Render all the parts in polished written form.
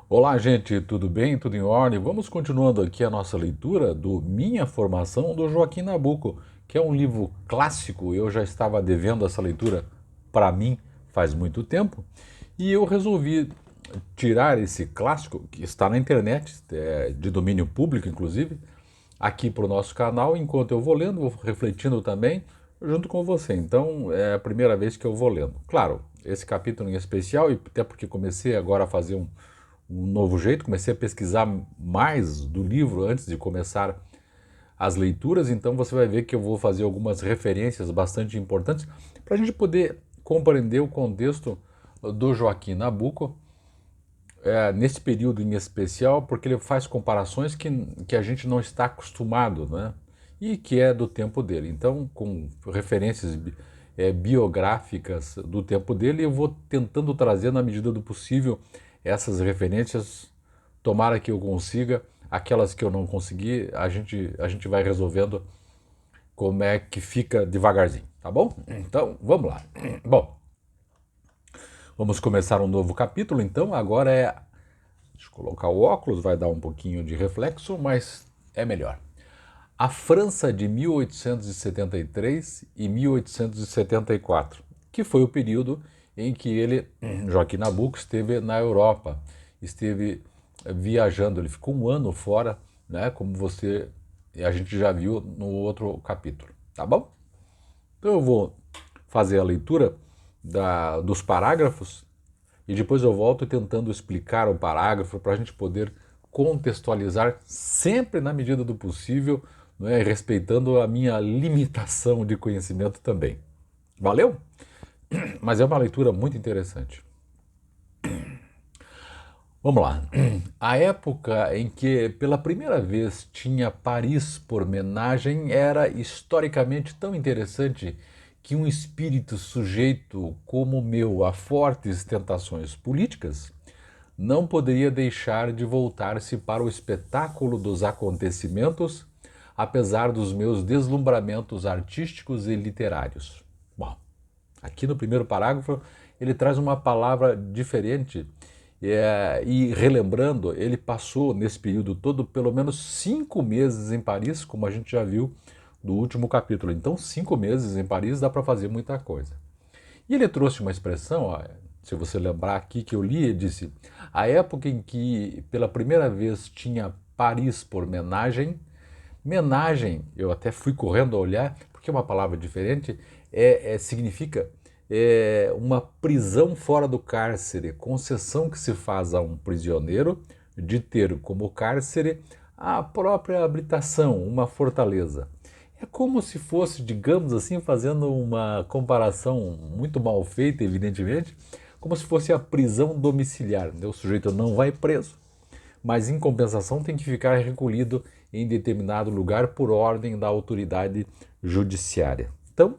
Olá, gente, tudo bem? Tudo em ordem? Vamos continuando aqui a nossa leitura do Minha Formação do Joaquim Nabuco, que é um livro clássico. Eu já estava devendo essa leitura para mim faz muito tempo e eu resolvi tirar esse clássico, que está na internet, de domínio público, inclusive, aqui para o nosso canal. Enquanto eu vou lendo, vou refletindo também, junto com você. Então, é a primeira vez que eu vou lendo. Claro, esse capítulo em especial, e até porque comecei agora a fazer um novo jeito, comecei a pesquisar mais do livro antes de começar as leituras, então você vai ver que eu vou fazer algumas referências bastante importantes para a gente poder compreender o contexto do Joaquim Nabuco nesse período em especial, porque ele faz comparações que a gente não está acostumado, né? E que é do tempo dele. Então, com referências biográficas do tempo dele, eu vou tentando trazer, na medida do possível, essas referências. Tomara que eu consiga. Aquelas que eu não conseguir, a gente vai resolvendo como é que fica devagarzinho, tá bom? Então, vamos lá. Bom, vamos começar um novo capítulo, então. Agora deixa eu colocar o óculos, vai dar um pouquinho de reflexo, mas é melhor. A França de 1873 e 1874, que foi o período em que ele, Joaquim Nabuco, esteve na Europa, esteve viajando, ele ficou um ano fora, né, como a gente já viu no outro capítulo, tá bom? Então eu vou fazer a leitura dos parágrafos e depois eu volto tentando explicar o parágrafo para a gente poder contextualizar sempre na medida do possível, né, respeitando a minha limitação de conhecimento também. Valeu? Mas é uma leitura muito interessante. Vamos lá. A época em que pela primeira vez tinha Paris por homenagem era historicamente tão interessante que um espírito sujeito como o meu a fortes tentações políticas não poderia deixar de voltar-se para o espetáculo dos acontecimentos, apesar dos meus deslumbramentos artísticos e literários. Bom, aqui no primeiro parágrafo ele traz uma palavra diferente e relembrando, ele passou nesse período todo pelo menos 5 meses em Paris, como a gente já viu no último capítulo. Então, 5 meses em Paris dá para fazer muita coisa. E ele trouxe uma expressão, ó, se você lembrar aqui que eu li, ele disse: a época em que pela primeira vez tinha Paris por homenagem. Menagem, eu até fui correndo a olhar, porque é uma palavra diferente, significa uma prisão fora do cárcere, concessão que se faz a um prisioneiro de ter como cárcere a própria habitação, uma fortaleza. É como se fosse, digamos assim, fazendo uma comparação muito mal feita, evidentemente, como se fosse a prisão domiciliar. O sujeito não vai preso, mas em compensação tem que ficar recolhido em determinado lugar por ordem da autoridade judiciária. Então,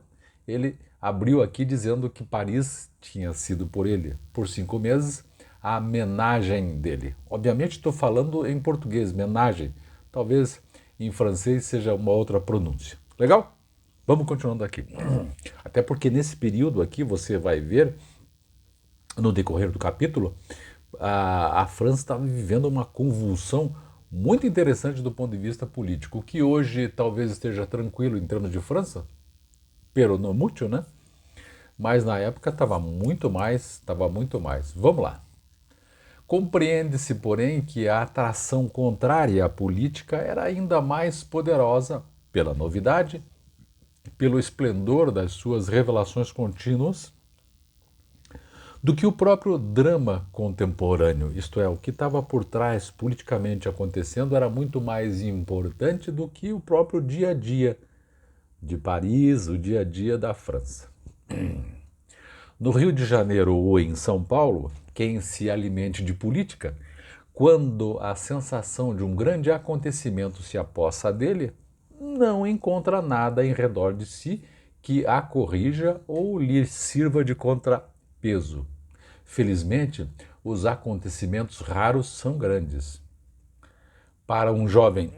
ele abriu aqui dizendo que Paris tinha sido por ele, por 5 meses, a menagem dele. Obviamente estou falando em português, menagem. Talvez em francês seja uma outra pronúncia. Legal? Vamos continuando aqui. Até porque nesse período aqui você vai ver, no decorrer do capítulo, a França estava vivendo uma convulsão muito interessante do ponto de vista político, que hoje talvez esteja tranquilo em termos de França, pero no mucho, né? Mas na época estava muito mais. Vamos lá. Compreende-se, porém, que a atração contrária à política era ainda mais poderosa pela novidade, pelo esplendor das suas revelações contínuas, do que o próprio drama contemporâneo, isto é, o que estava por trás politicamente acontecendo era muito mais importante do que o próprio dia a dia de Paris, o dia a dia da França. No Rio de Janeiro ou em São Paulo, quem se alimente de política, quando a sensação de um grande acontecimento se apossa dele, não encontra nada em redor de si que a corrija ou lhe sirva de contrapeso. Felizmente, os acontecimentos raros são grandes. Para um jovem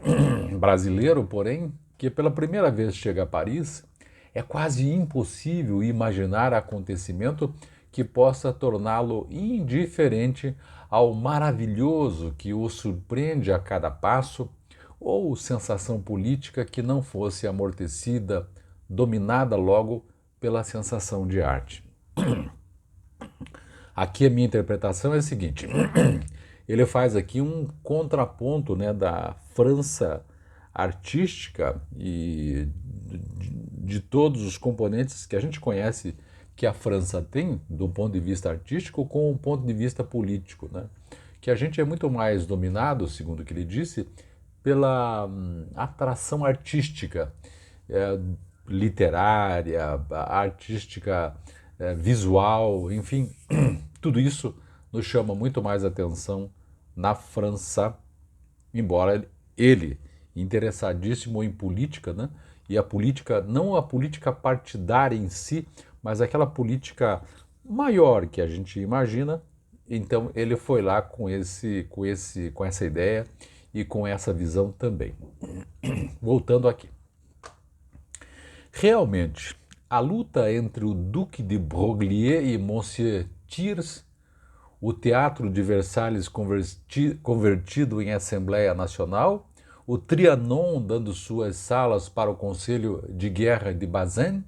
brasileiro, porém, que pela primeira vez chega a Paris, é quase impossível imaginar acontecimento que possa torná-lo indiferente ao maravilhoso que o surpreende a cada passo, ou sensação política que não fosse amortecida, dominada logo pela sensação de arte. Aqui a minha interpretação é a seguinte: ele faz aqui um contraponto, né, da França artística e de todos os componentes que a gente conhece que a França tem do ponto de vista artístico com o ponto de vista político, né? Que a gente é muito mais dominado, segundo o que ele disse, pela atração artística, é, literária, artística, visual, enfim, tudo isso nos chama muito mais atenção na França, embora ele, interessadíssimo em política, né? E a política, não a política partidária em si, mas aquela política maior que a gente imagina. Então ele foi lá com essa ideia e com essa visão também. Voltando aqui. Realmente, a luta entre o Duque de Broglie e Monsieur Thiers, o Teatro de Versalhes convertido em Assembleia Nacional, o Trianon dando suas salas para o Conselho de Guerra de Bazaine,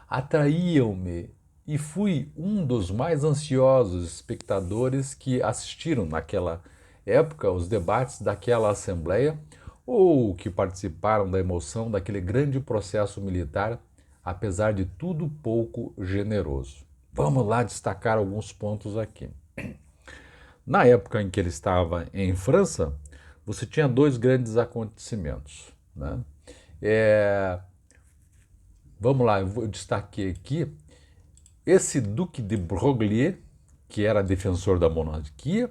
atraíam-me e fui um dos mais ansiosos espectadores que assistiram naquela época os debates daquela Assembleia ou que participaram da emoção daquele grande processo militar, apesar de tudo pouco generoso. Vamos lá destacar alguns pontos aqui. Na época em que ele estava em França, você tinha dois grandes acontecimentos, né? Vamos lá, eu destaquei aqui esse Duque de Broglie, que era defensor da monarquia,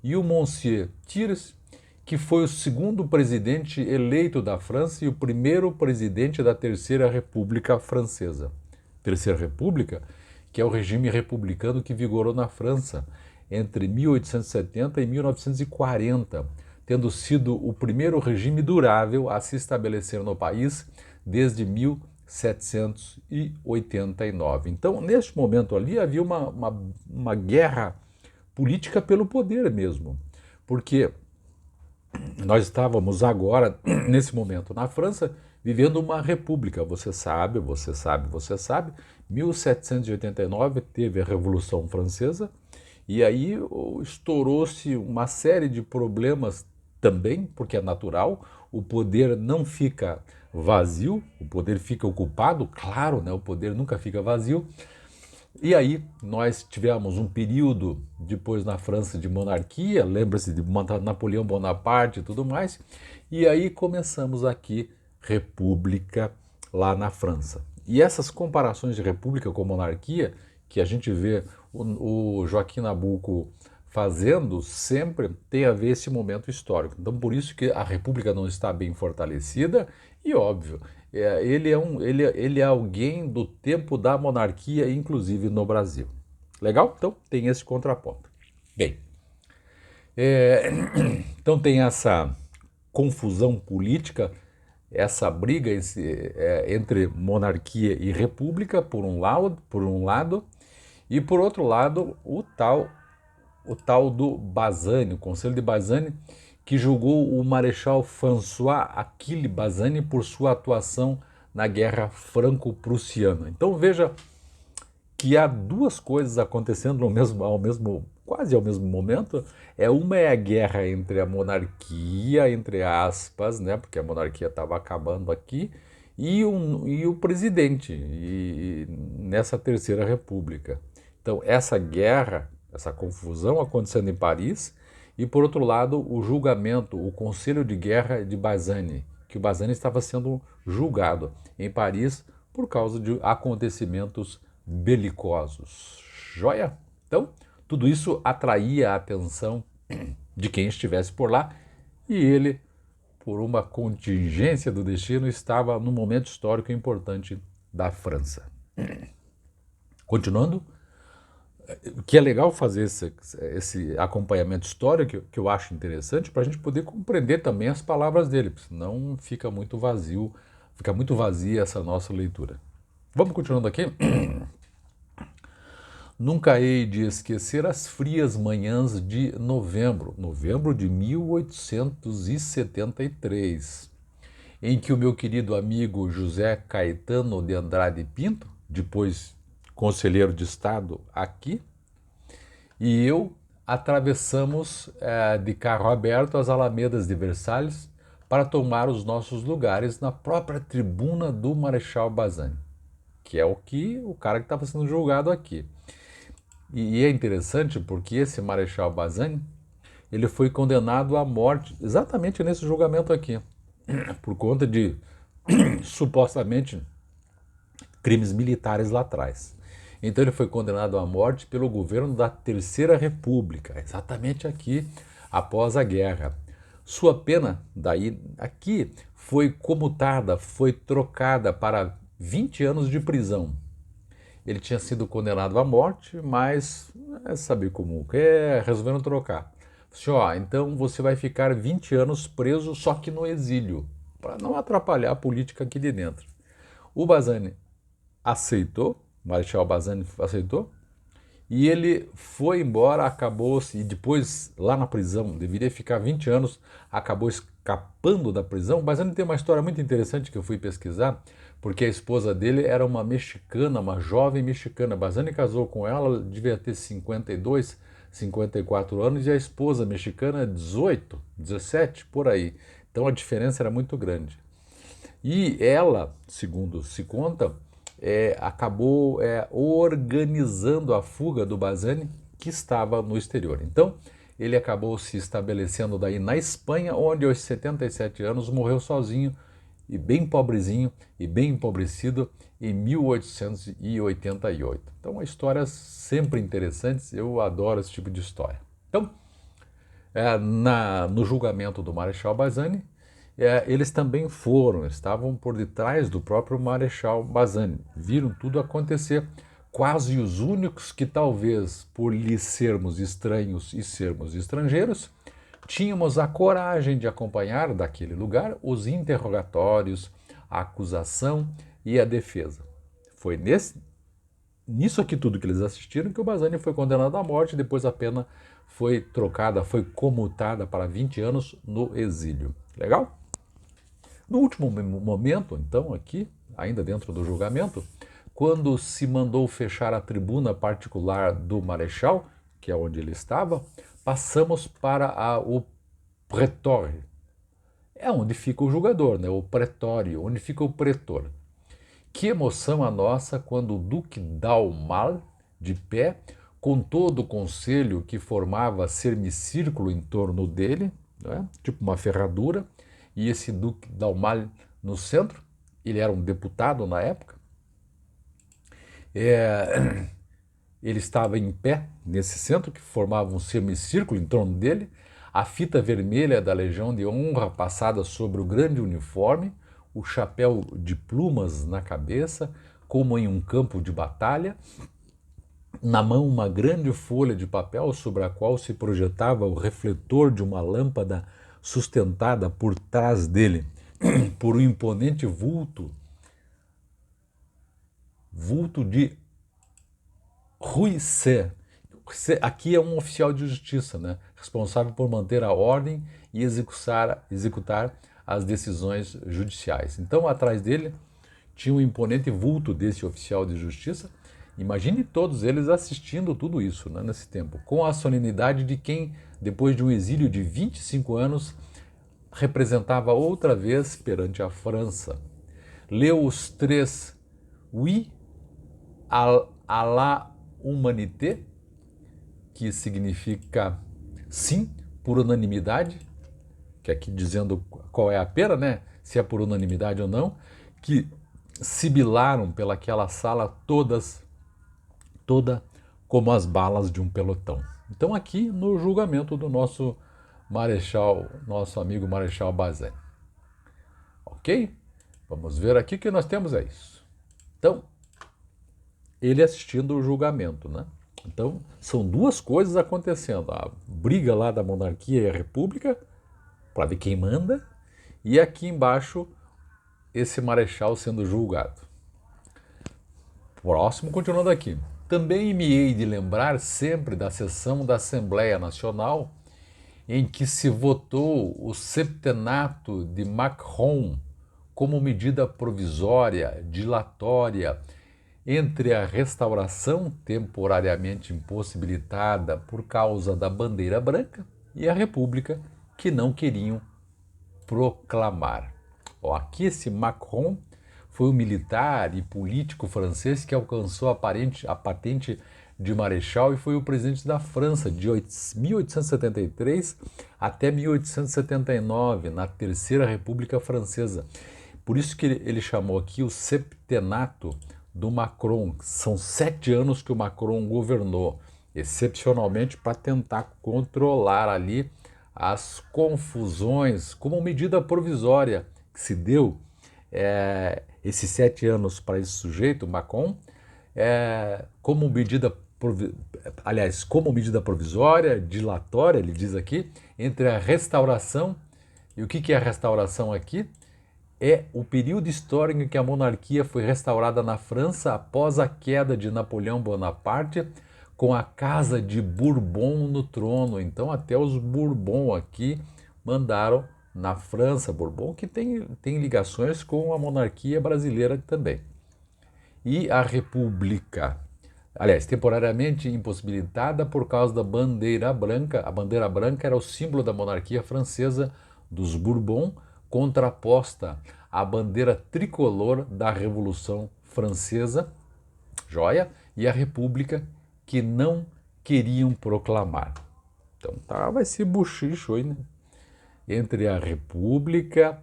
e o Monsieur Thiers, que foi o segundo presidente eleito da França e o primeiro presidente da Terceira República Francesa. Terceira República, que é o regime republicano que vigorou na França entre 1870 e 1940, tendo sido o primeiro regime durável a se estabelecer no país desde 1789. Então, neste momento ali, havia uma guerra política pelo poder mesmo, porque nós estávamos agora, nesse momento, na França, vivendo uma república. Você sabe, 1789 teve a Revolução Francesa, e aí estourou-se uma série de problemas também, porque é natural, o poder não fica vazio, o poder fica ocupado, claro, né, o poder nunca fica vazio. E aí nós tivemos um período depois na França de monarquia, lembra-se de Napoleão Bonaparte e tudo mais, e aí começamos aqui república lá na França. E essas comparações de república com monarquia, que a gente vê o Joaquim Nabuco fazendo, sempre tem a ver esse momento histórico. Então por isso que a república não está bem fortalecida e óbvio, ele é alguém do tempo da monarquia, inclusive no Brasil. Legal? Então tem esse contraponto. Bem, então tem essa confusão política, essa briga entre monarquia e república, por um lado, e por outro lado, o tal do Bazaine, o Conselho de Bazaine, que julgou o Marechal François Achille Bazaine por sua atuação na Guerra Franco-Prussiana. Então veja que há duas coisas acontecendo quase ao mesmo momento. Uma é a guerra entre a monarquia, entre aspas, né, porque a monarquia estava acabando aqui, e o presidente, nessa Terceira República. Então essa guerra, essa confusão acontecendo em Paris, e por outro lado o julgamento, o Conselho de Guerra de Bazaine, que o Bazaine estava sendo julgado em Paris por causa de acontecimentos belicosos. Joia? Então, tudo isso atraía a atenção de quem estivesse por lá, e ele, por uma contingência do destino, estava num momento histórico importante da França. Continuando, que é legal fazer esse acompanhamento histórico, que eu acho interessante, para a gente poder compreender também as palavras dele, senão fica muito vazia essa nossa leitura. Vamos continuando aqui? Nunca hei de esquecer as frias manhãs de novembro de 1873, em que o meu querido amigo José Caetano de Andrade Pinto, depois conselheiro de Estado aqui, e eu atravessamos de carro aberto as alamedas de Versalhes para tomar os nossos lugares na própria tribuna do Marechal Bazzani, que é o cara que estava sendo julgado aqui. E é interessante porque esse Marechal Bazzani, ele foi condenado à morte exatamente nesse julgamento aqui, por conta de supostamente crimes militares lá atrás. Então ele foi condenado à morte pelo governo da Terceira República, exatamente aqui após a guerra. Sua pena daí aqui foi comutada, foi trocada para 20 anos de prisão. Ele tinha sido condenado à morte, mas sabe como é, resolveram trocar. Então você vai ficar 20 anos preso, só que no exílio, para não atrapalhar a política aqui de dentro. O Bazzani aceitou, o Marechal Bazzani aceitou, e ele foi embora, acabou-se, e depois lá na prisão, deveria ficar 20 anos, acabou escapando da prisão. O Bazzani tem uma história muito interessante que eu fui pesquisar, porque a esposa dele era uma mexicana, uma jovem mexicana. Bazzani casou com ela, devia ter 52, 54 anos, e a esposa mexicana 18, 17, por aí. Então a diferença era muito grande. E ela, segundo se conta, acabou organizando a fuga do Bazzani, que estava no exterior. Então, ele acabou se estabelecendo daí na Espanha, onde aos 77 anos morreu sozinho e bem pobrezinho e bem empobrecido em 1888. Então, histórias sempre interessantes, eu adoro esse tipo de história. Então, no julgamento do Marechal Bazzani, eles também estavam por detrás do próprio Marechal Bazzani, viram tudo acontecer, quase os únicos que talvez por lhes sermos estranhos e sermos estrangeiros, tínhamos a coragem de acompanhar daquele lugar os interrogatórios, a acusação e a defesa. Foi nisso aqui tudo que eles assistiram que o Bazzani foi condenado à morte, depois a pena foi trocada, foi comutada para 20 anos no exílio. Legal? No último momento, então, aqui, ainda dentro do julgamento, quando se mandou fechar a tribuna particular do Marechal, que é onde ele estava, passamos para o pretório. É onde fica o julgador, né? O pretório, onde fica o pretor. Que emoção a nossa quando o Duque d'Aumale, de pé, com todo o conselho que formava semicírculo em torno dele, né? Tipo uma ferradura, e esse Duque d'Aumale no centro, ele era um deputado na época, ele estava em pé nesse centro, que formava um semicírculo em torno dele, a fita vermelha da Legião de Honra passada sobre o grande uniforme, o chapéu de plumas na cabeça, como em um campo de batalha, na mão uma grande folha de papel sobre a qual se projetava o refletor de uma lâmpada sustentada por trás dele por um imponente vulto de Ruissé. Aqui é um oficial de justiça, né? Responsável por manter a ordem e executar as decisões judiciais. Então, atrás dele tinha um imponente vulto desse oficial de justiça. Imagine todos eles assistindo tudo isso, né, nesse tempo, com a solenidade de quem, depois de um exílio de 25 anos, representava outra vez perante a França. Leu os três Oui à la humanité, que significa sim por unanimidade, que aqui dizendo qual é a pena, né? Se é por unanimidade ou não, que sibilaram pelaquela sala toda como as balas de um pelotão. Então aqui no julgamento do nosso amigo Marechal Bazzani. Ok? Vamos ver aqui o que nós temos é isso. Então, ele assistindo o julgamento, né? Então, são duas coisas acontecendo. A briga lá da monarquia e a república, para ver quem manda, e aqui embaixo, esse marechal sendo julgado. Próximo, continuando aqui. Também me hei de lembrar sempre da sessão da Assembleia Nacional em que se votou o septenato de Macron como medida provisória, dilatória, entre a restauração temporariamente impossibilitada por causa da bandeira branca e a república que não queriam proclamar. Ó, aqui esse Macron foi um militar e político francês que alcançou a patente de marechal e foi o presidente da França de 1873 até 1879, na Terceira República Francesa. Por isso que ele chamou aqui o septenato do Macron. São 7 anos que o Macron governou, excepcionalmente para tentar controlar ali as confusões, como medida provisória que se deu esses 7 anos para esse sujeito, Macron, como medida como medida provisória, dilatória, ele diz aqui, entre a restauração e o que é a restauração aqui? É o período histórico em que a monarquia foi restaurada na França após a queda de Napoleão Bonaparte, com a Casa de Bourbon no trono. Então até os Bourbon aqui mandaram na França, Bourbon, que tem ligações com a monarquia brasileira também. E a República, aliás, temporariamente impossibilitada por causa da bandeira branca. A bandeira branca era o símbolo da monarquia francesa dos Bourbon, contraposta à bandeira tricolor da Revolução Francesa, joia, e a República que não queriam proclamar. Então vai ser buchicho aí, né? Entre a República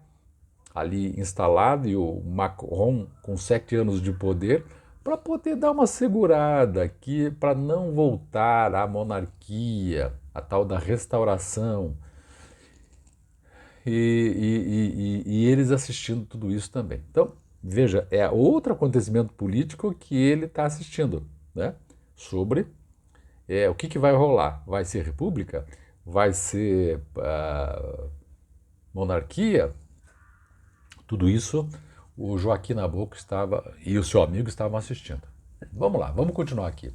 ali instalada e o Macron com 7 anos de poder, para poder dar uma segurada aqui, para não voltar à monarquia, a tal da restauração. E eles assistindo tudo isso também. Então, veja, é outro acontecimento político que ele está assistindo, né? Sobre o que vai rolar. Vai ser república? Vai ser monarquia? Tudo isso o Joaquim Nabuco e o seu amigo estavam assistindo. Vamos lá, vamos continuar aqui.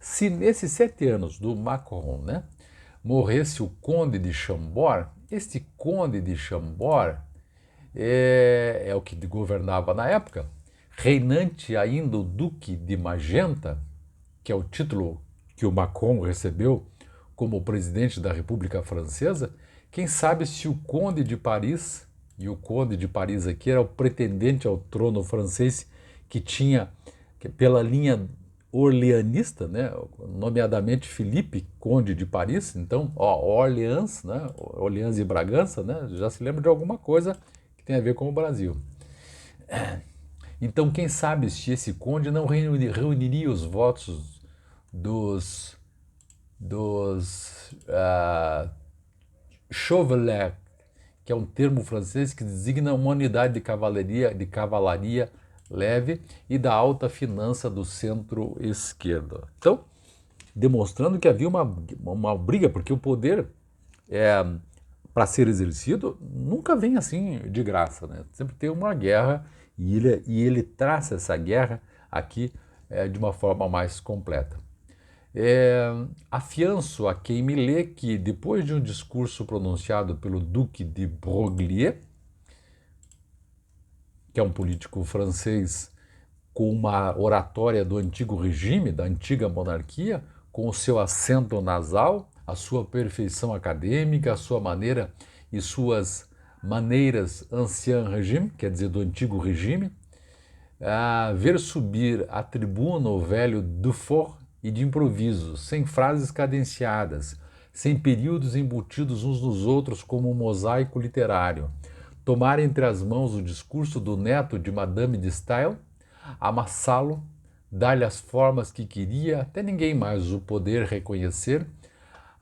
Se nesses 7 anos do Macron, né, morresse o Conde de Chambord, este Conde de Chambord é o que governava na época, reinante ainda o Duque de Magenta, que é o título que o Macron recebeu como presidente da República Francesa. Quem sabe se o Conde de Paris, e o Conde de Paris aqui era o pretendente ao trono francês que tinha, pela linha orleanista, né, nomeadamente Filipe, Conde de Paris. Então, Orleans, né, Orleans e Bragança, né, já se lembra de alguma coisa que tem a ver com o Brasil. Então, quem sabe se esse conde não reuniria os votos dos chevaliers, que é um termo francês que designa uma unidade de cavalaria leve e da alta finança do centro-esquerda. Então, demonstrando que havia uma briga, porque o poder, para ser exercido, nunca vem assim de graça, né? Sempre tem uma guerra e ele traça essa guerra aqui de uma forma mais completa. Afianço a quem me lê que, depois de um discurso pronunciado pelo Duque de Broglie, que é um político francês com uma oratória do antigo regime, da antiga monarquia, com o seu acento nasal, a sua perfeição acadêmica, a sua maneira e suas maneiras ancien regime, quer dizer, do antigo regime, ver subir à tribuna o velho Dufour e de improviso, sem frases cadenciadas, sem períodos embutidos uns nos outros como um mosaico literário, tomar entre as mãos o discurso do neto de Madame de Staël, amassá-lo, dar-lhe as formas que queria, até ninguém mais o poder reconhecer.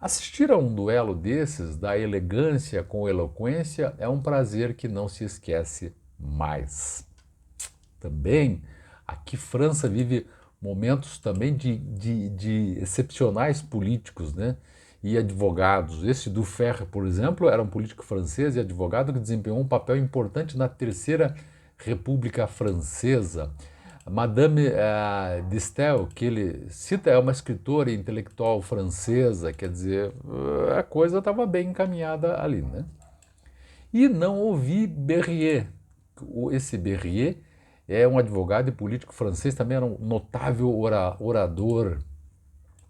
Assistir a um duelo desses, da elegância com eloquência, é um prazer que não se esquece mais. Também, aqui França vive momentos também de excepcionais políticos, né, e advogados. Esse Duferre, por exemplo, era um político francês e advogado que desempenhou um papel importante na Terceira República Francesa. Madame de Staël, que ele cita, é uma escritora e intelectual francesa, quer dizer, a coisa estava bem encaminhada ali, né? E não ouvi Berryer. Esse Berryer é um advogado e político francês, também era um notável orador.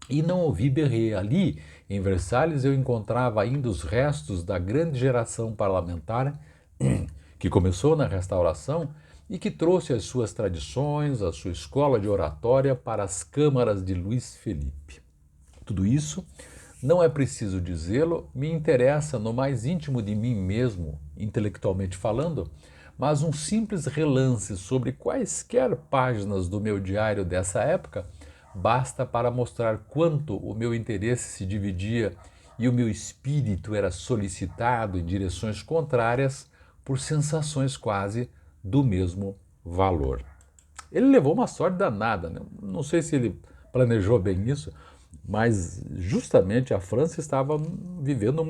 E não ouvi Berryer. Ali, em Versalhes, eu encontrava ainda os restos da grande geração parlamentar que começou na Restauração e que trouxe as suas tradições, a sua escola de oratória para as câmaras de Luís Felipe. Tudo isso, não é preciso dizê-lo, me interessa no mais íntimo de mim mesmo, intelectualmente falando, mas um simples relance sobre quaisquer páginas do meu diário dessa época basta para mostrar quanto o meu interesse se dividia e o meu espírito era solicitado em direções contrárias por sensações quase do mesmo valor. Ele levou uma sorte danada, né? Não sei se ele planejou bem isso, mas justamente a França estava vivendo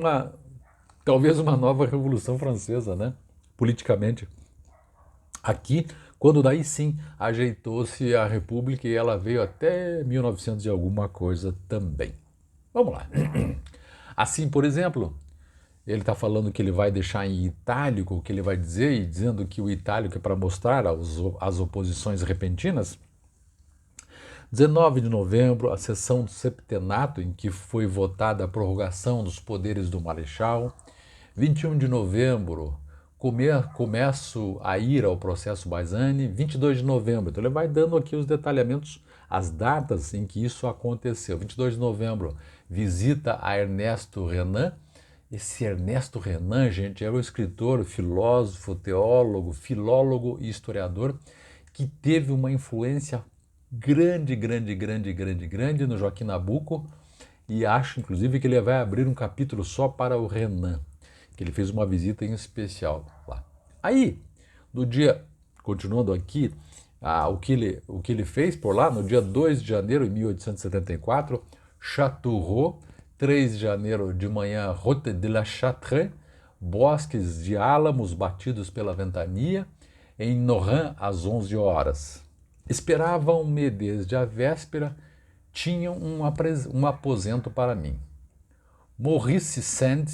talvez uma nova Revolução Francesa, né? Politicamente. Aqui, quando daí sim ajeitou-se a República e ela veio até 1900 e alguma coisa também. Vamos lá. Assim, por exemplo, ele está falando que ele vai deixar em itálico o que ele vai dizer, e dizendo que o itálico é para mostrar as oposições repentinas. 19 de novembro, a sessão do septenato, em que foi votada a prorrogação dos poderes do Marechal. 21 de novembro, começo a ir ao processo Barzani. 22 de novembro, então ele vai dando aqui os detalhamentos, as datas em que isso aconteceu. 22 de novembro, visita a Ernesto Renan. Esse Ernesto Renan, gente, é um escritor, filósofo, teólogo, filólogo e historiador que teve uma influência grande no Joaquim Nabuco, e acho, inclusive, que ele vai abrir um capítulo só para o Renan, que ele fez uma visita em especial lá. Aí, no dia, continuando aqui, o que ele fez por lá, no dia 2 de janeiro de 1874, Châteauroux, 3 de janeiro de manhã, Route de la Châtre, bosques de álamos batidos pela ventania, em Nohant às 11 horas. Esperavam-me desde a véspera, tinham um aposento para mim. Maurice Sand,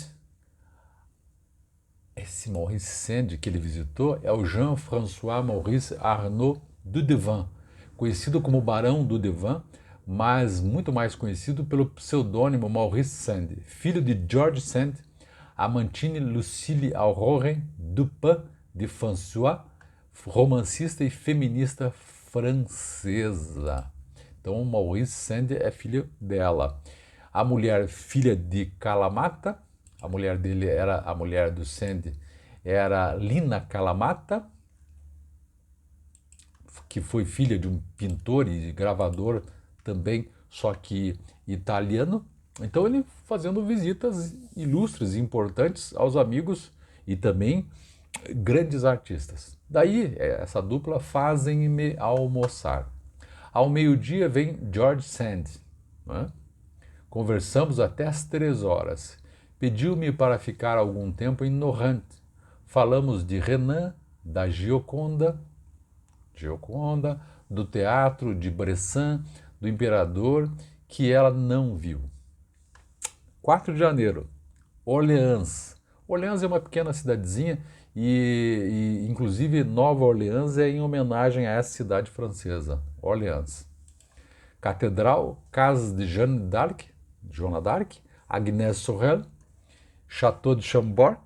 esse Maurice Sand que ele visitou é o Jean-François Maurice Arnaud Dudevant, conhecido como Barão Dudevant, mas muito mais conhecido pelo pseudônimo Maurice Sand, filho de George Sand, Amantine Lucille Aurore Dupin de François, romancista e feminista francesa. Então, Maurice Sand é filho dela. A mulher, filha de Kalamata, a mulher dele era, a mulher do Sand, era Lina Kalamata, que foi filha de um pintor e gravador também, só que italiano. Então ele fazendo visitas ilustres e importantes aos amigos e também grandes artistas. Daí, essa dupla fazem-me almoçar. Ao meio-dia vem George Sand. Né? Conversamos até às 3 horas. Pediu-me para ficar algum tempo em Nohant. Falamos de Renan, da Gioconda, do teatro, de Bressan, do imperador, que ela não viu. 4 de janeiro, Orleans. Orleans é uma pequena cidadezinha e inclusive Nova Orleans é em homenagem a essa cidade francesa, Orleans. Catedral, Casa de Jeanne d'Arc, Agnès Sorel, Château de Chambord,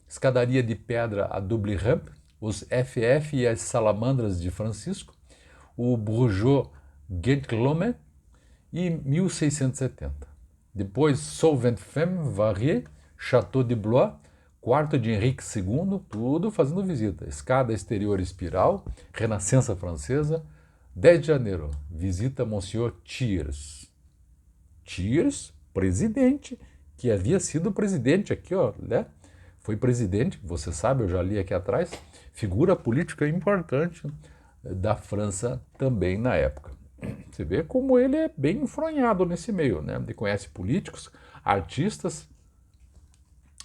escadaria de pedra a double rampe, os FF e as salamandras de Francisco, o Brugeot Gentilhomme e 1670. Depois, Saint-Femme, Varier, Château de Blois, quarto de Henrique II, tudo fazendo visita. Escada exterior espiral, Renascença Francesa. 10 de janeiro, visita Monsieur Thiers. Thiers, presidente, que havia sido presidente aqui, ó, né? Foi presidente, você sabe, eu já li aqui atrás, figura política importante da França também na época. Você vê como ele é bem enfronhado nesse meio, né? Ele conhece políticos, artistas.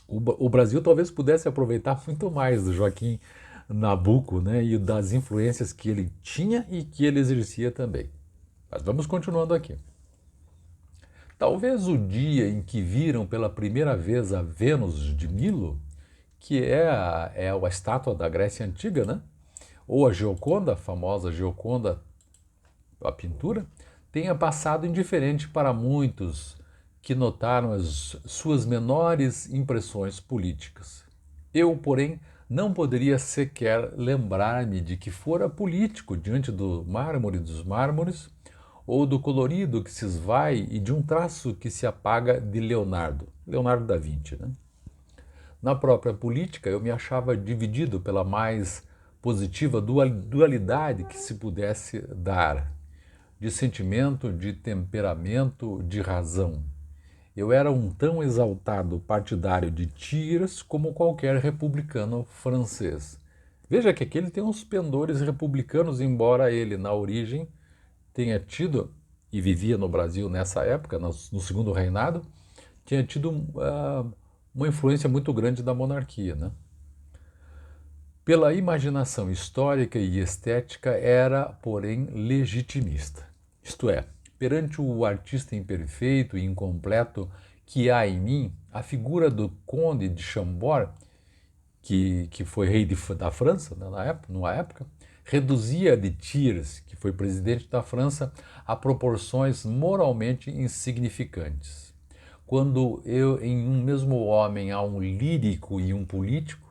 O Brasil talvez pudesse aproveitar muito mais do Joaquim Nabucco, né, e das influências que ele tinha e que ele exercia também. Mas vamos continuando aqui. Talvez o dia em que viram pela primeira vez a Vênus de Milo, que é a estátua da Grécia Antiga, né? Ou a Gioconda, a famosa Gioconda, a pintura, tenha passado indiferente para muitos que notaram as suas menores impressões políticas. Eu, porém, não poderia sequer lembrar-me de que fora político diante do mármore dos mármores, ou do colorido que se esvai e de um traço que se apaga de Leonardo da Vinci, né? Na própria política, eu me achava dividido pela mais positiva dualidade que se pudesse dar, de sentimento, de temperamento, de razão. Eu era um tão exaltado partidário de Thiers como qualquer republicano francês. Veja que aqui ele tem uns pendores republicanos, embora ele, na origem, tenha tido, e vivia no Brasil nessa época, no segundo reinado, tinha tido uma influência muito grande da monarquia, né? Pela imaginação histórica e estética, era, porém, legitimista. Isto é, perante o artista imperfeito e incompleto que há em mim, a figura do Conde de Chambord, que foi rei da França, né, numa época, reduzia de Thiers, que foi presidente da França, a proporções moralmente insignificantes. Quando em um mesmo homem há um lírico e um político,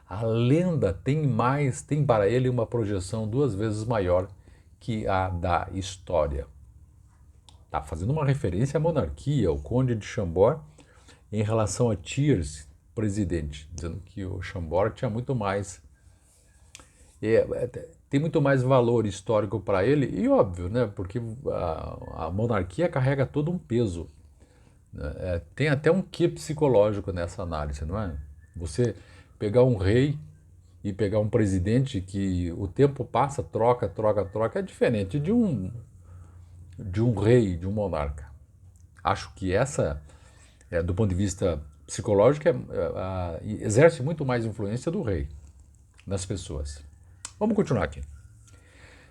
a lenda tem para ele uma projeção 2 vezes maior que a da história. Está fazendo uma referência à monarquia, ao Conde de Chambord, em relação a Thiers, presidente, dizendo que o Chambord tinha muito mais, tem muito mais valor histórico para ele, e óbvio, né, porque a monarquia carrega todo um peso, né? Tem até um quê psicológico nessa análise, não é? Você pegar um rei e pegar um presidente que o tempo passa, troca, é diferente de um rei, de um monarca. Acho que essa, do ponto de vista psicológico, exerce muito mais influência do rei nas pessoas. Vamos continuar aqui.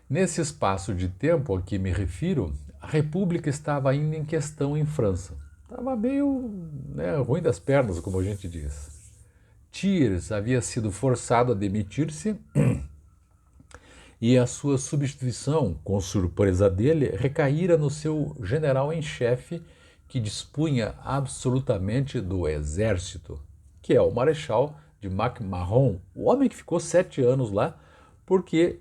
Nesse espaço de tempo a que me refiro, a República estava ainda em questão em França. Estava meio, né, ruim das pernas, como a gente diz. Thiers havia sido forçado a demitir-se e a sua substituição, com surpresa dele, recaíra no seu general em chefe, que dispunha absolutamente do exército, que é o Marechal de MacMahon, o homem que ficou 7 anos lá, porque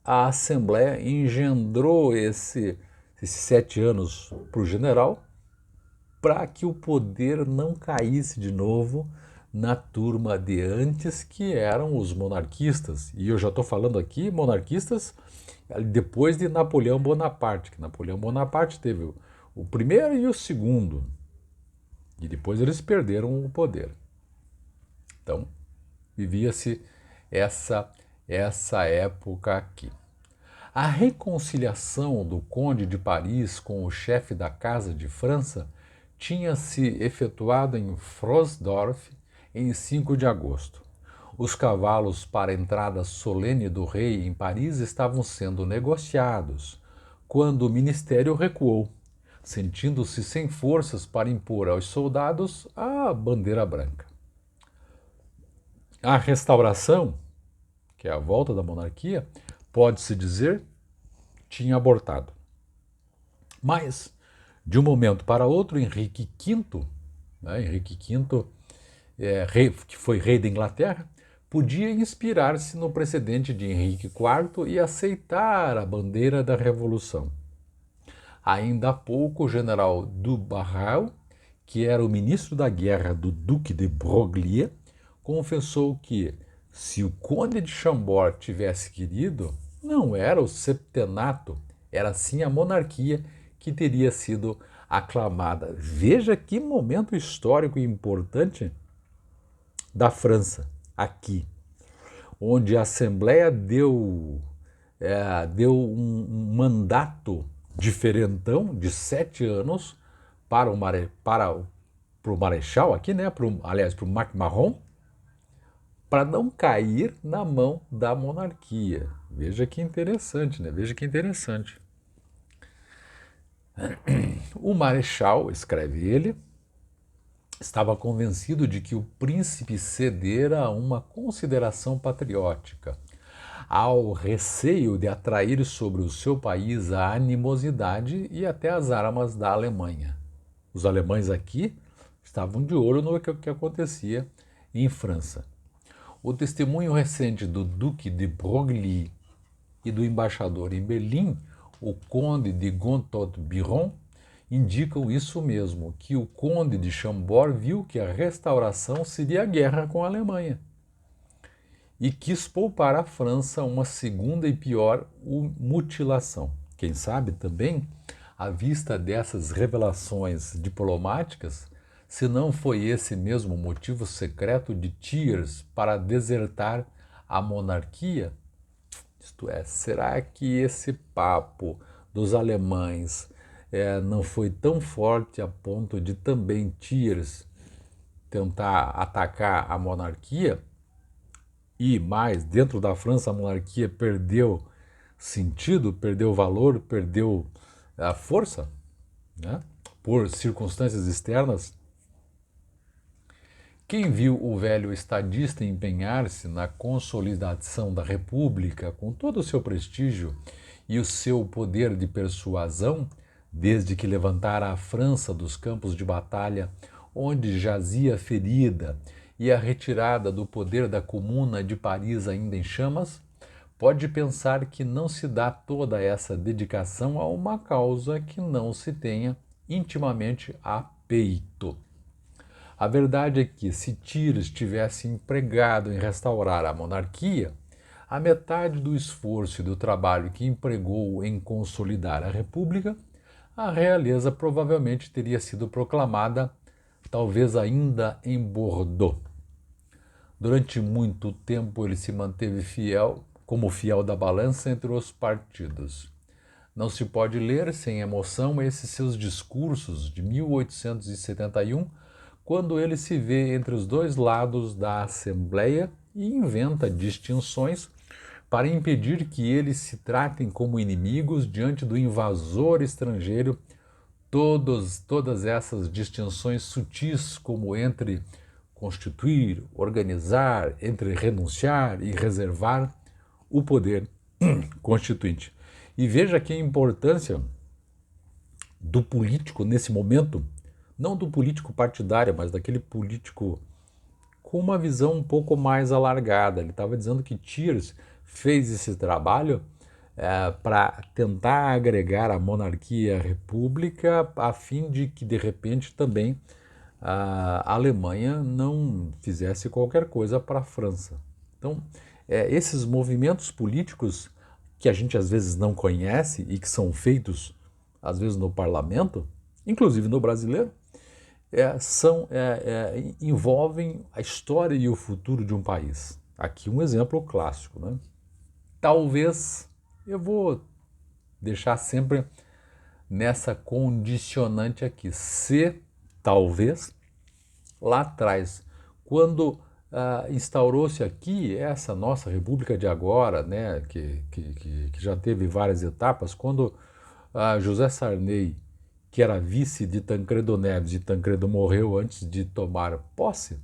a Assembleia engendrou esses 7 anos para o general, para que o poder não caísse de novo na turma de antes, que eram os monarquistas. E eu já estou falando aqui monarquistas depois de Napoleão Bonaparte, que Napoleão Bonaparte teve o primeiro e o segundo, e depois eles perderam o poder. Então, vivia-se essa época aqui. A reconciliação do Conde de Paris com o chefe da Casa de França tinha se efetuado em Frosdorf em 5 de agosto. Os cavalos para a entrada solene do rei em Paris estavam sendo negociados, quando o ministério recuou, sentindo-se sem forças para impor aos soldados a bandeira branca. A restauração, que é a volta da monarquia, pode-se dizer, tinha abortado. Mas, de um momento para outro, Henrique V, que foi rei da Inglaterra, podia inspirar-se no precedente de Henrique IV e aceitar a bandeira da Revolução. Ainda há pouco, o general Dubarral, que era o ministro da guerra do Duque de Broglie, confessou que, se o Conde de Chambord tivesse querido, não era o septenato, era sim a monarquia que teria sido aclamada. Veja que momento histórico importante da França, aqui, onde a Assembleia deu um mandato diferentão de 7 anos para o Marechal aqui, né? Aliás, para o MacMahon, para não cair na mão da monarquia. Veja que interessante, né? Veja que interessante. O marechal, escreve ele, estava convencido de que o príncipe cedera a uma consideração patriótica, ao receio de atrair sobre o seu país a animosidade e até as armas da Alemanha. Os alemães aqui estavam de olho no que acontecia em França. O testemunho recente do Duque de Broglie e do embaixador em Berlim, o Conde de Gontaut-Biron, indicam isso mesmo, que o Conde de Chambord viu que a restauração seria a guerra com a Alemanha e quis poupar à França uma segunda e pior mutilação. Quem sabe também, à vista dessas revelações diplomáticas, se não foi esse mesmo motivo secreto de Thiers para desertar a monarquia? Isto é, será que esse papo dos alemães não foi tão forte a ponto de também Thiers tentar atacar a monarquia? E mais, dentro da França a monarquia perdeu sentido, perdeu valor, perdeu a força, né? Por circunstâncias externas. Quem viu o velho estadista empenhar-se na consolidação da República com todo o seu prestígio e o seu poder de persuasão, desde que levantara a França dos campos de batalha onde jazia ferida e a retirada do poder da Comuna de Paris ainda em chamas, pode pensar que não se dá toda essa dedicação a uma causa que não se tenha intimamente a peito. A verdade é que, se Thiers tivesse empregado em restaurar a monarquia, a metade do esforço e do trabalho que empregou em consolidar a República, a realeza provavelmente teria sido proclamada, talvez ainda em Bordeaux. Durante muito tempo ele se manteve fiel, como fiel da balança entre os partidos. Não se pode ler sem emoção esses seus discursos de 1871, quando ele se vê entre os dois lados da Assembleia e inventa distinções para impedir que eles se tratem como inimigos diante do invasor estrangeiro, todas essas distinções sutis, como entre constituir, organizar, entre renunciar e reservar o poder constituinte. E veja que a importância do político nesse momento, não do político partidário, mas daquele político com uma visão um pouco mais alargada. Ele estava dizendo que Thiers fez esse trabalho para tentar agregar a monarquia à república, a fim de que, de repente, também a Alemanha não fizesse qualquer coisa para a França. Então, esses movimentos políticos que a gente às vezes não conhece e que são feitos, às vezes, no parlamento, inclusive no brasileiro, envolvem a história e o futuro de um país. Aqui um exemplo clássico, né? Talvez, eu vou deixar sempre nessa condicionante aqui, se talvez lá atrás, quando instaurou-se aqui essa nossa república de agora, né, que já teve várias etapas, quando José Sarney, que era vice de Tancredo Neves, e Tancredo morreu antes de tomar posse,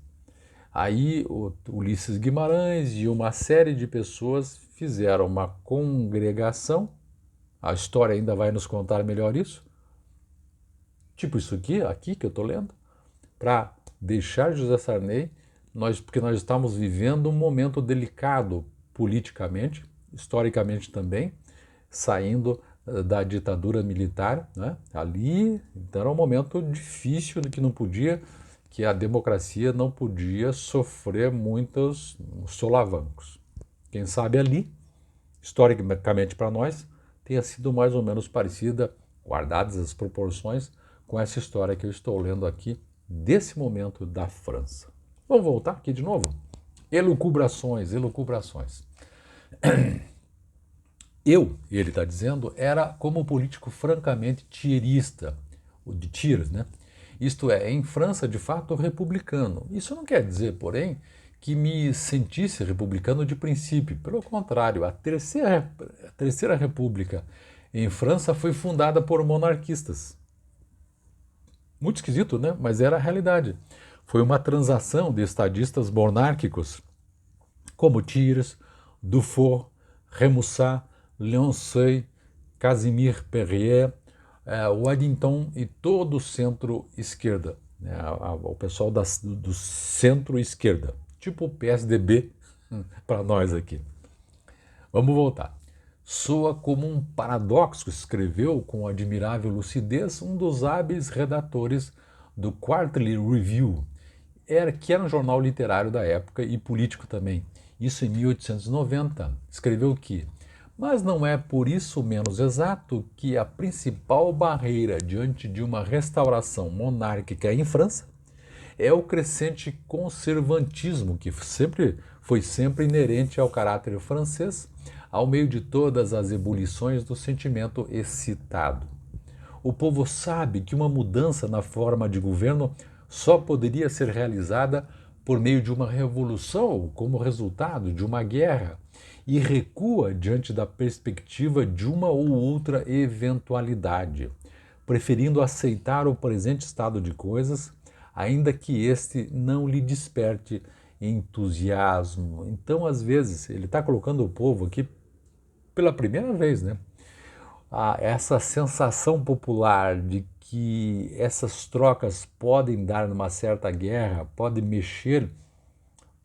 aí o Ulisses Guimarães e uma série de pessoas fizeram uma congregação, a história ainda vai nos contar melhor isso, tipo isso aqui que eu estou lendo, para deixar José Sarney, porque nós estamos vivendo um momento delicado politicamente, historicamente também, saindo da ditadura militar, né? Ali, então era um momento difícil que a democracia não podia sofrer muitos solavancos. Quem sabe ali, historicamente para nós, tenha sido mais ou menos parecida, guardadas as proporções, com essa história que eu estou lendo aqui, desse momento da França. Vamos voltar aqui de novo? Elucubrações. Ele está dizendo, era como político francamente thierista, o de Thiers, né? Isto é, em França, de fato, republicano. Isso não quer dizer, porém, que me sentisse republicano de princípio. Pelo contrário, a Terceira República em França foi fundada por monarquistas. Muito esquisito, né? Mas era a realidade. Foi uma transação de estadistas monárquicos, como Thiers, Dufour, Remusat, Leoncey, Casimir Perier, Waddington e todo o centro-esquerda, né? O pessoal do centro-esquerda, tipo o PSDB para nós aqui. Vamos voltar. Soa como um paradoxo, escreveu com admirável lucidez um dos hábeis redatores do Quarterly Review, que era um jornal literário da época e político também. Isso em 1890. Escreveu que, mas não é por isso menos exato que a principal barreira diante de uma restauração monárquica em França é o crescente conservantismo que foi sempre inerente ao caráter francês, ao meio de todas as ebulições do sentimento excitado. O povo sabe que uma mudança na forma de governo só poderia ser realizada por meio de uma revolução, como resultado de uma guerra, e recua diante da perspectiva de uma ou outra eventualidade, preferindo aceitar o presente estado de coisas, ainda que este não lhe desperte entusiasmo. Então, às vezes, ele está colocando o povo aqui pela primeira vez, né? Essa sensação popular de que essas trocas podem dar numa certa guerra, podem mexer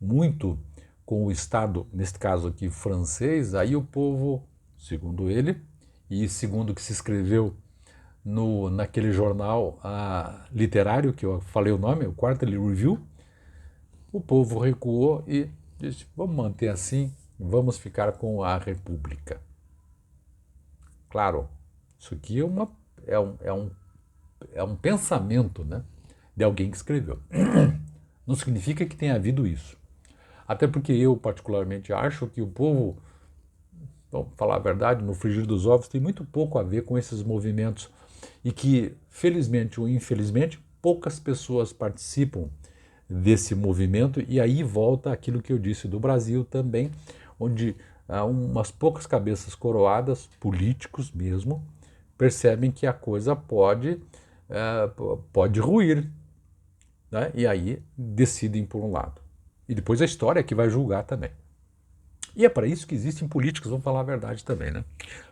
muito com o Estado, neste caso aqui francês, aí o povo, segundo ele, e segundo o que se escreveu naquele jornal literário, que eu falei o nome, o Quarterly Review, o povo recuou e disse, vamos manter assim, vamos ficar com a República. Claro, isso aqui é um pensamento, né, de alguém que escreveu. Não significa que tenha havido isso. Até porque eu, particularmente, acho que o povo, vamos falar a verdade, no frigir dos ovos, tem muito pouco a ver com esses movimentos e que, felizmente ou infelizmente, poucas pessoas participam desse movimento, e aí volta aquilo que eu disse do Brasil também, onde umas poucas cabeças coroadas, políticos mesmo, percebem que a coisa pode ruir, né? E aí decidem por um lado. E depois a história é que vai julgar também. E é para isso que existem políticos, vamos falar a verdade também, né?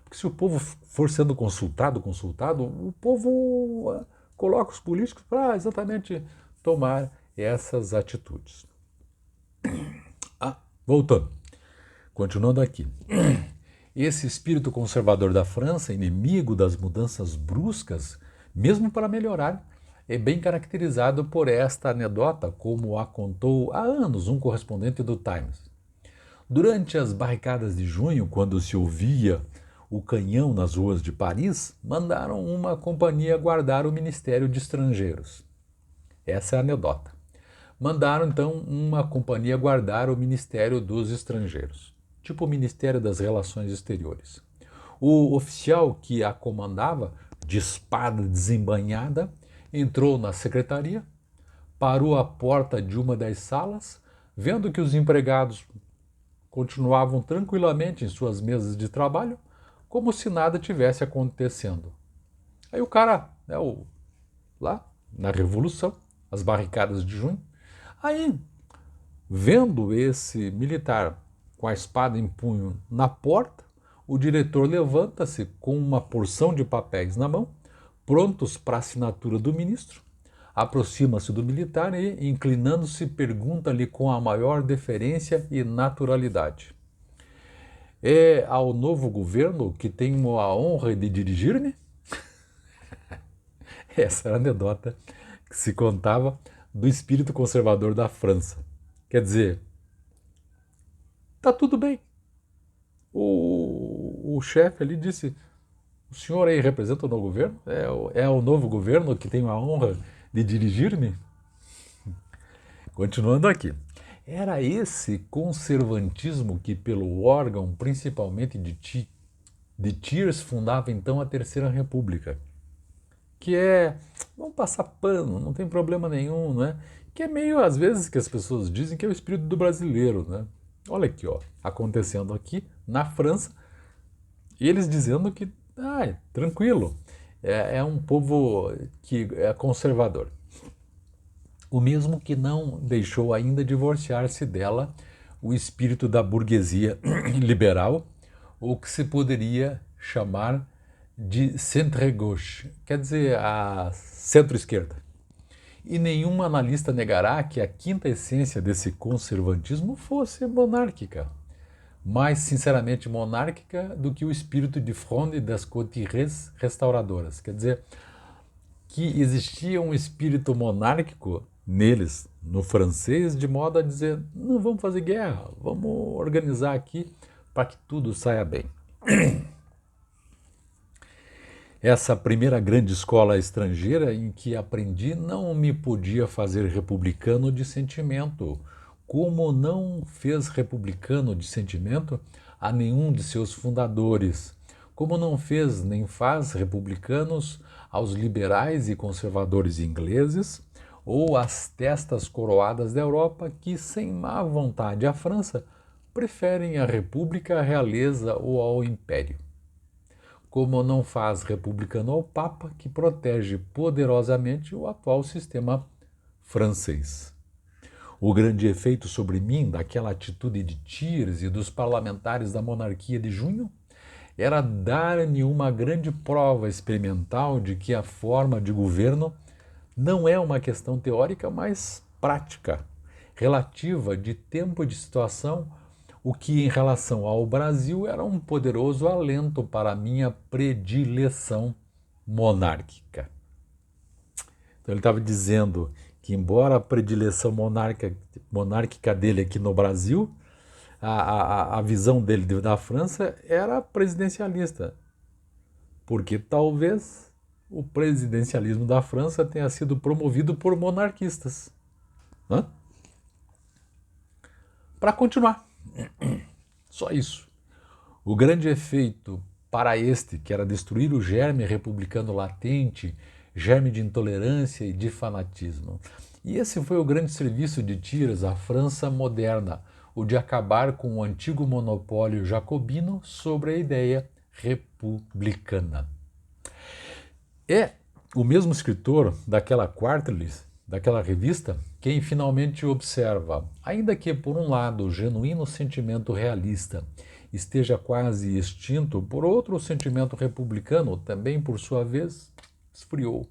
Porque se o povo for sendo consultado, o povo coloca os políticos para exatamente tomar essas atitudes. Voltando, continuando aqui. Esse espírito conservador da França, inimigo das mudanças bruscas, mesmo para melhorar, é bem caracterizado por esta anedota, como a contou há anos um correspondente do Times. Durante as barricadas de junho, quando se ouvia o canhão nas ruas de Paris, mandaram uma companhia guardar o Ministério de Estrangeiros. Essa é a anedota. Mandaram então uma companhia guardar o Ministério dos Estrangeiros, tipo o Ministério das Relações Exteriores. O oficial que a comandava, de espada desembainhada, entrou na secretaria, parou à porta de uma das salas, vendo que os empregados continuavam tranquilamente em suas mesas de trabalho, como se nada tivesse acontecendo. Aí o cara, né, lá na Revolução, as barricadas de junho, aí, vendo esse militar com a espada em punho na porta, o diretor levanta-se com uma porção de papéis na mão, prontos para a assinatura do ministro, aproxima-se do militar e, inclinando-se, pergunta-lhe com a maior deferência e naturalidade: é ao novo governo que tenho a honra de dirigir-me? Essa era a anedota que se contava do espírito conservador da França. Quer dizer, tá tudo bem. O chefe ali disse, o senhor aí representa o novo governo? É o novo governo que tenho a honra de dirigir-me? Continuando aqui. Era esse conservantismo que, pelo órgão principalmente de Thiers, fundava então a Terceira República. Que vamos passar pano, não tem problema nenhum, não é? que é meio, às vezes, que as pessoas dizem que é o espírito do brasileiro, né? Olha aqui, ó, acontecendo aqui na França, e eles dizendo que, tranquilo, é um povo que é conservador. O mesmo que não deixou ainda divorciar-se dela o espírito da burguesia liberal, ou que se poderia chamar de centre-gauche, quer dizer, a centro-esquerda. E nenhum analista negará que a quinta essência desse conservatismo fosse monárquica, mais sinceramente monárquica do que o espírito de Fronde das Couturiers restauradoras. Quer dizer, que existia um espírito monárquico neles, no francês, de modo a dizer, não vamos fazer guerra, vamos organizar aqui para que tudo saia bem. Essa primeira grande escola estrangeira em que aprendi não me podia fazer republicano de sentimento, como não fez republicano de sentimento a nenhum de seus fundadores, como não fez nem faz republicanos aos liberais e conservadores ingleses ou às testas coroadas da Europa que, sem má vontade à França, preferem a república à realeza ou ao império. Como não faz republicano ao Papa, que protege poderosamente o atual sistema francês. O grande efeito sobre mim daquela atitude de Thiers e dos parlamentares da monarquia de junho era dar-me uma grande prova experimental de que a forma de governo não é uma questão teórica, mas prática, relativa de tempo e de situação, o que em relação ao Brasil era um poderoso alento para a minha predileção monárquica. Então ele estava dizendo que, embora a predileção monárquica dele aqui no Brasil, a visão dele da França era presidencialista, porque talvez o presidencialismo da França tenha sido promovido por monarquistas. Para continuar, só isso. O grande efeito para este, que era destruir o germe republicano latente, germe de intolerância e de fanatismo. E esse foi o grande serviço de Thiers à França moderna, o de acabar com o antigo monopólio jacobino sobre a ideia republicana. É o mesmo escritor daquela Quarterlies, daquela revista, quem finalmente observa, ainda que por um lado o genuíno sentimento realista esteja quase extinto, por outro o sentimento republicano também, por sua vez, esfriou.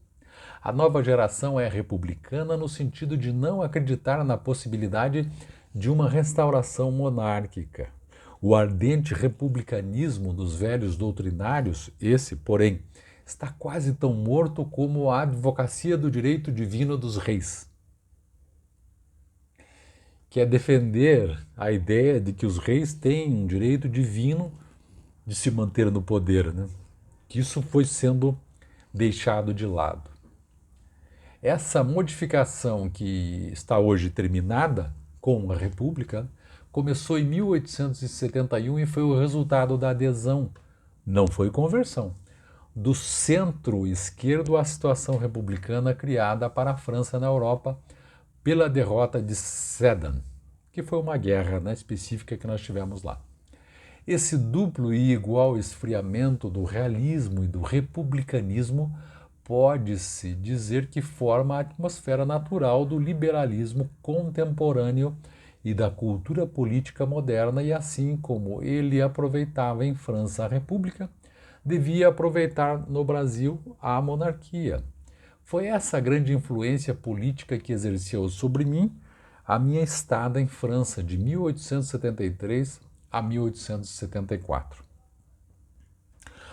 A nova geração é republicana no sentido de não acreditar na possibilidade de uma restauração monárquica. O ardente republicanismo dos velhos doutrinários, esse, porém, está quase tão morto como a advocacia do direito divino dos reis, que é defender a ideia de que os reis têm um direito divino de se manter no poder, né? Que isso foi sendo deixado de lado. Essa modificação que está hoje terminada com a República começou em 1871 e foi o resultado da adesão, não foi conversão, do centro-esquerdo à situação republicana criada para a França na Europa pela derrota de Sedan, que foi uma guerra específica que nós tivemos lá. Esse duplo e igual esfriamento do realismo e do republicanismo pode-se dizer que forma a atmosfera natural do liberalismo contemporâneo e da cultura política moderna, e assim como ele aproveitava em França a República, devia aproveitar no Brasil a monarquia. Foi essa grande influência política que exerceu sobre mim a minha estada em França de 1873 a 1874.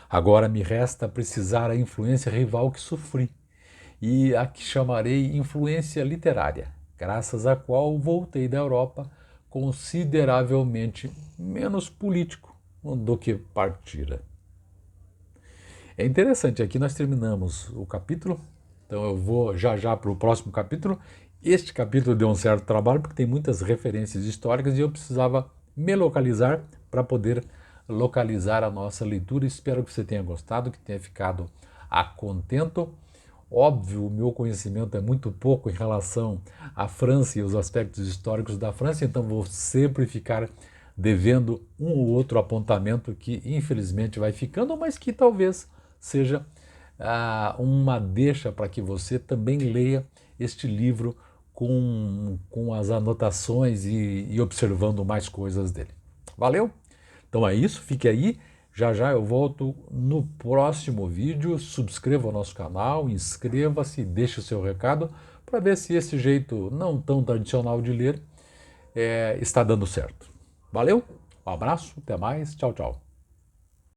Agora me resta precisar a influência rival que sofri e a que chamarei influência literária, graças à qual voltei da Europa consideravelmente menos político do que partira. É interessante, aqui nós terminamos o capítulo, então eu vou já para o próximo capítulo. Este capítulo deu um certo trabalho porque tem muitas referências históricas e eu precisava me localizar para poder localizar a nossa leitura. Espero que você tenha gostado, que tenha ficado a contento. Óbvio, o meu conhecimento é muito pouco em relação à França e os aspectos históricos da França, então vou sempre ficar devendo um ou outro apontamento que infelizmente vai ficando, mas que talvez seja uma deixa para que você também leia este livro com as anotações e observando mais coisas dele. Valeu? Então é isso, fique aí. Já já eu volto no próximo vídeo. Subscreva o nosso canal, inscreva-se, deixe o seu recado para ver se esse jeito não tão tradicional de ler está dando certo. Valeu? Um abraço, até mais, tchau, tchau.